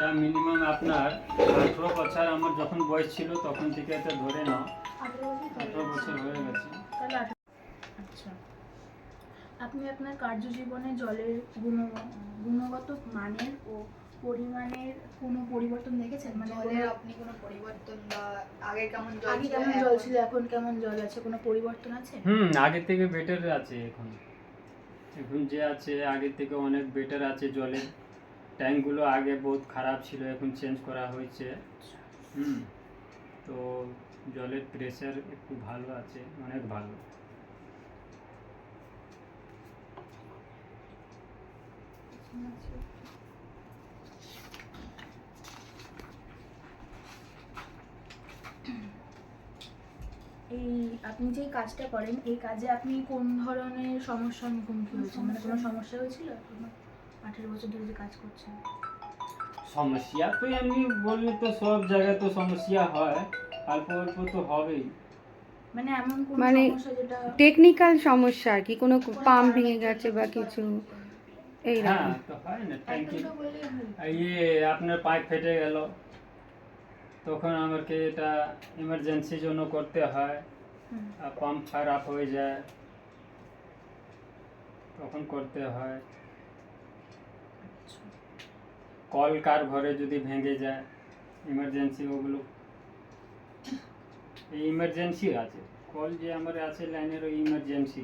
এটা মিনিমাম আপনার 18 বছর আমার যখন বয়স ছিল তখন থেকে এটা ধরে নাও 18 বছর হয়ে গেছে। তাহলে আচ্ছা, আপনি আপনার কার্যজীবনে জলের গুণগত মানের ও পরিমাণের কোনো পরিবর্তন দেখেছেন? মানে জলের আপনি কোনো পরিবর্তন বা আগে কেমন জল আগে ছিল, কেমন জল ছিল এখন কেমন জল আছে, কোনো পরিবর্তন আছে? আগে থেকে বেটার আছে এখন। এখন যে আছে আগে থেকে অনেক বেটার আছে। জলের ট্যাঙ্কগুলো আগে বহুত খারাপ ছিল, এখন চেঞ্জ করা হয়েছে। তো জলের প্রেসার একটু ভালো আছে, অনেক ভালো। এই আপনি যে কাজটা করেন, এই কাজে আপনি কোন ধরনের সমস্যার মুখোমুখি হয়েছেন? মানে কোনো সমস্যা হয়েছিল? 18 বছর ধরে যে কাজ করছেন। সমস্যা তো এমনি বললে তো সব জায়গায় তো সমস্যা হয়, অল্প অল্প তো হবেই। মানে এমন কোন মানে সমস্যা যেটা টেকনিক্যাল সমস্যা আর কি, কোনো পাম্প ভেঙে গেছে বা কিছু এইরকম? হ্যাঁ, তো হয় না ট্যাঙ্কি আপনার পাইপ ফেটে গেল, তখন আমাকে এটা ইমার্জেন্সি জন্য করতে হয়। আর পাম্প খারাপ হয়ে যায় তখন করতে হয়। কল কার ঘরে যদি ভেঙে যায় ইমার্জেন্সি, ওগুলো এই ইমার্জেন্সি আছে। কল যে আমার আছে লাইনের, ওই ইমার্জেন্সি